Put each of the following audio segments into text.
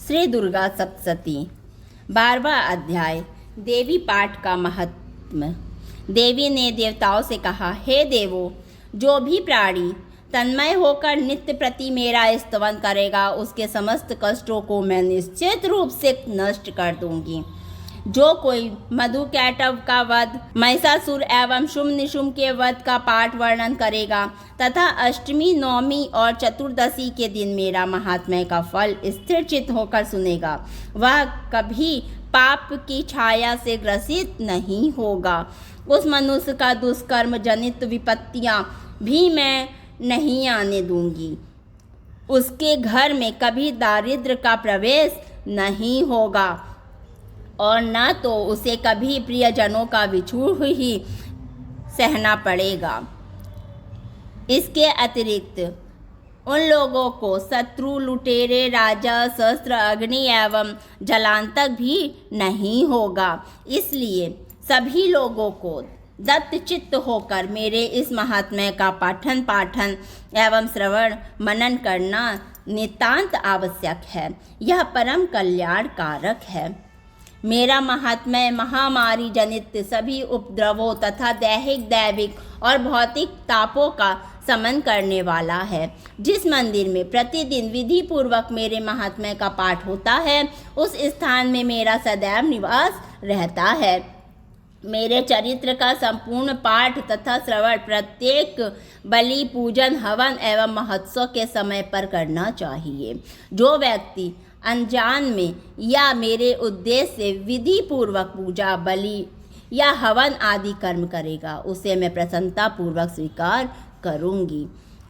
श्री दुर्गा सप्तशती 12वां अध्याय। देवी पाठ का महत्व। देवी ने देवताओं से कहा, हे देवों, जो भी प्राणी तन्मय होकर नित्य प्रति मेरा स्तवन करेगा उसके समस्त कष्टों को मैं निश्चित रूप से नष्ट कर दूंगी। जो कोई मधुकैटभ का वध, महिषासुर एवं शुंभ निशुंभ के वध का पाठ वर्णन करेगा तथा अष्टमी, नवमी और चतुर्दशी के दिन मेरा महात्म्य का फल स्थिर चित्त होकर सुनेगा, वह कभी पाप की छाया से ग्रसित नहीं होगा। उस मनुष्य का दुष्कर्म जनित विपत्तियां भी मैं नहीं आने दूंगी। उसके घर में कभी दारिद्र्य का प्रवेश नहीं होगा और न तो उसे कभी प्रियजनों का विछोह ही सहना पड़ेगा। इसके अतिरिक्त उन लोगों को शत्रु, लुटेरे, राजा, शस्त्र, अग्नि एवं जलांतक भी नहीं होगा। इसलिए सभी लोगों को दत्तचित्त होकर मेरे इस महात्म्य का पाठन एवं श्रवण मनन करना नितांत आवश्यक है। यह परम कल्याण कारक है। मेरा महात्म्य महामारी जनित सभी उपद्रवों तथा दैहिक, दैविक और भौतिक तापों का शमन करने वाला है। जिस मंदिर में प्रतिदिन विधि पूर्वक मेरे महात्म्य का पाठ होता है, उस स्थान में मेरा सदैव निवास रहता है। मेरे चरित्र का संपूर्ण पाठ तथा श्रवण प्रत्येक बलि, पूजन, हवन एवं महोत्सव के समय पर करना चाहिए। जो व्यक्ति अनजान में या मेरे उद्देश्य से विधि पूर्वक पूजा, बलि या हवन आदि कर्म करेगा, उसे मैं प्रसन्नता पूर्वक स्वीकार करूंगी।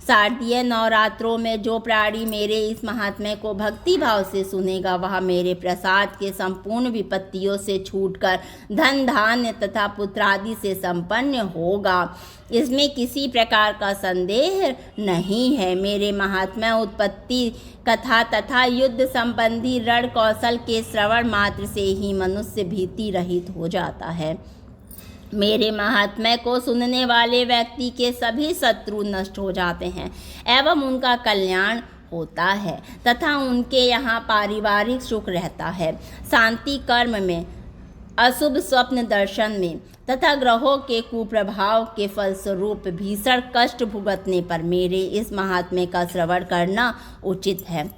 शारदीय नवरात्रों में जो प्राणी मेरे इस महात्म्य को भक्ति भाव से सुनेगा, वह मेरे प्रसाद के संपूर्ण विपत्तियों से छूटकर धन, धान्य तथा पुत्रादि से संपन्न होगा। इसमें किसी प्रकार का संदेह नहीं है। मेरे महात्म्य, उत्पत्ति कथा तथा युद्ध संबंधी रण कौशल के श्रवण मात्र से ही मनुष्य भीति रहित हो जाता है। मेरे महात्म्य को सुनने वाले व्यक्ति के सभी शत्रु नष्ट हो जाते हैं एवं उनका कल्याण होता है तथा उनके यहाँ पारिवारिक सुख रहता है। शांति कर्म में, अशुभ स्वप्न दर्शन में तथा ग्रहों के कुप्रभाव के फलस्वरूप भीषण कष्ट भुगतने पर मेरे इस महात्म्य का श्रवण करना उचित है।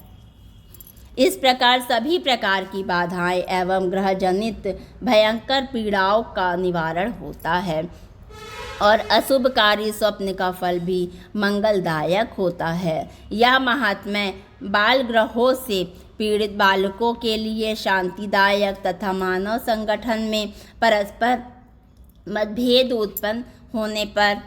इस प्रकार सभी प्रकार की बाधाएं एवं ग्रह जनित भयंकर पीड़ाओं का निवारण होता है और अशुभकारी स्वप्न का फल भी मंगलदायक होता है। यह महात्म्य बाल ग्रहों से पीड़ित बालकों के लिए शांतिदायक तथा मानव संगठन में परस्पर मतभेद उत्पन्न होने पर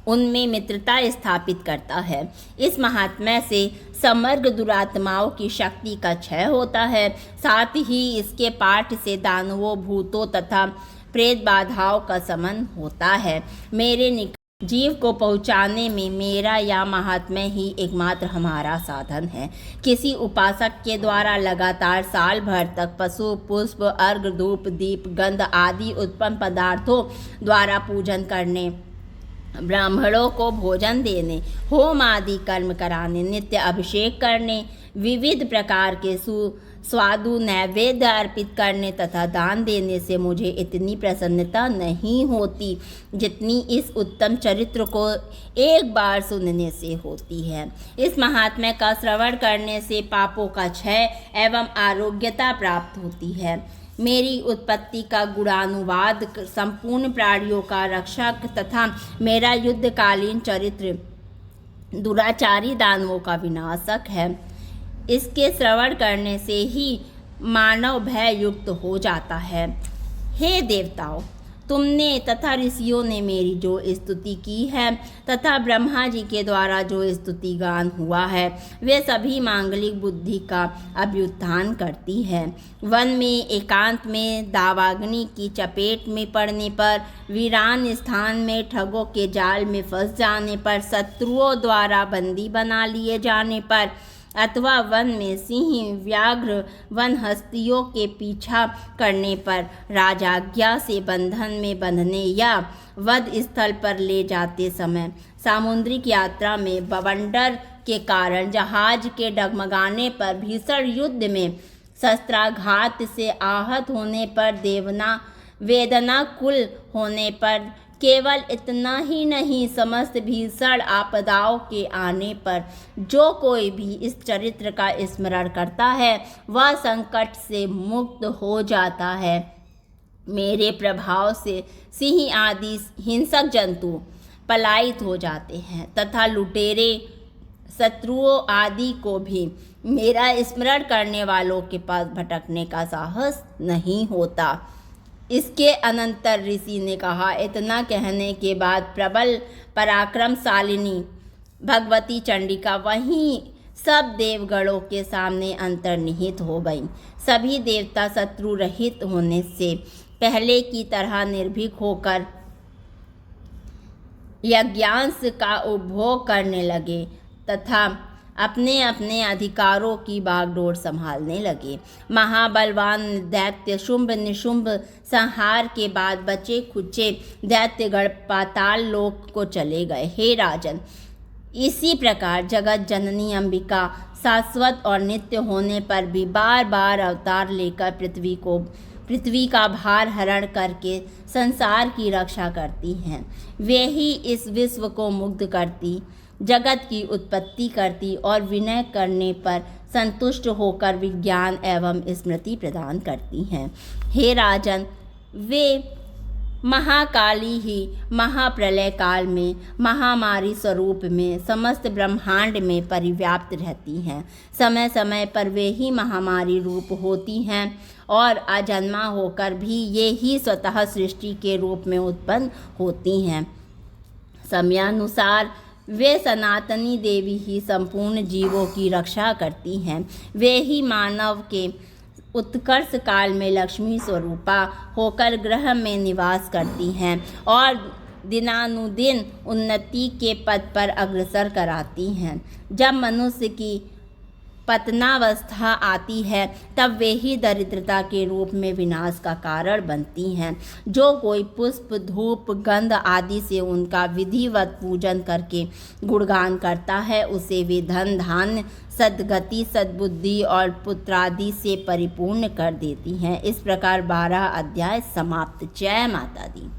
उनमें मित्रता स्थापित करता है। इस महात्म्य से समग्र दुरात्माओं की शक्ति का क्षय होता है। साथ ही इसके पाठ से दानवों, भूतों तथा प्रेत बाधाओं का शमन होता है। मेरे निकट जीव को पहुँचाने में मेरा यह महात्म्य ही एकमात्र हमारा साधन है। किसी उपासक के द्वारा लगातार साल भर तक पशु, पुष्प, अर्घ, धूप, दीप, गंध आदि उत्पन्न पदार्थों द्वारा पूजन करने, ब्राह्मणों को भोजन देने, होम आदि कर्म कराने, नित्य अभिषेक करने, विविध प्रकार के सुस्वादु नैवेद्य अर्पित करने तथा दान देने से मुझे इतनी प्रसन्नता नहीं होती जितनी इस उत्तम चरित्र को एक बार सुनने से होती है। इस महात्म्य का श्रवण करने से पापों का क्षय एवं आरोग्यता प्राप्त होती है। मेरी उत्पत्ति का गुणानुवाद, संपूर्ण प्राणियों का रक्षक तथा मेरा युद्धकालीन चरित्र दुराचारी दानवों का विनाशक है। इसके श्रवण करने से ही मानव भय युक्त हो जाता है। हे देवताओं, तुमने तथा ऋषियों ने मेरी जो स्तुति की है तथा ब्रह्मा जी के द्वारा जो स्तुति गान हुआ है, वे सभी मांगलिक बुद्धि का अभ्युत्थान करती है। वन में एकांत में दावाग्नि की चपेट में पड़ने पर, वीरान स्थान में ठगों के जाल में फंस जाने पर, शत्रुओं द्वारा बंदी बना लिए जाने पर अथवा वन में सिंह, व्याघ्र, वन हस्तियों के पीछा करने पर, राजाज्ञा से बंधन में बंधने या वध स्थल पर ले जाते समय, सामुद्रिक यात्रा में बवंडर के कारण जहाज के डगमगाने पर, भीषण युद्ध में शस्त्राघात से आहत होने पर, वेदनाकुल होने पर, केवल इतना ही नहीं समस्त भीषण आपदाओं के आने पर जो कोई भी इस चरित्र का स्मरण करता है वह संकट से मुक्त हो जाता है। मेरे प्रभाव से सिंह आदि हिंसक जंतु पलायित हो जाते हैं तथा लुटेरे शत्रुओं आदि को भी मेरा स्मरण करने वालों के पास भटकने का साहस नहीं होता। इसके अनंतर ऋषि ने कहा, इतना कहने के बाद प्रबल पराक्रमशालिनी भगवती चंडिका वहीं सब देवगणों के सामने अंतर्निहित हो गई। सभी देवता शत्रु रहित होने से पहले की तरह निर्भीक होकर यज्ञांश का उपभोग करने लगे तथा अपने अपने अधिकारों की बागडोर संभालने लगे। महाबलवान दैत्य शुंभ निशुंभ संहार के बाद बचे खुचे दैत्यगण पाताल लोक को चले गए। हे राजन, इसी प्रकार जगत जननी अंबिका शाश्वत और नित्य होने पर भी बार बार अवतार लेकर पृथ्वी का भार हरण करके संसार की रक्षा करती हैं। वे ही इस विश्व को मुग्ध करती, जगत की उत्पत्ति करती और विनय करने पर संतुष्ट होकर विज्ञान एवं स्मृति प्रदान करती हैं। हे राजन, वे महाकाली ही महाप्रलय काल में महामारी स्वरूप में समस्त ब्रह्मांड में परिव्याप्त रहती हैं। समय समय पर वे ही महामारी रूप होती हैं और अजन्मा होकर भी ये ही स्वतः सृष्टि के रूप में उत्पन्न होती हैं। समयानुसार वे सनातनी देवी ही संपूर्ण जीवों की रक्षा करती हैं। वे ही मानव के उत्कर्ष काल में लक्ष्मी स्वरूपा होकर ग्रह में निवास करती हैं और दिनानुदिन उन्नति के पद पर अग्रसर कराती हैं। जब मनुष्य की पतनावस्था आती है तब वे ही दरिद्रता के रूप में विनाश का कारण बनती हैं। जो कोई पुष्प धूप गंध आदि से उनका विधिवत पूजन करके गुणगान करता है उसे वे धन धान्य सद्गति सद्बुद्धि और पुत्रादि से परिपूर्ण कर देती हैं। इस प्रकार 12 अध्याय समाप्त। जय माता दी।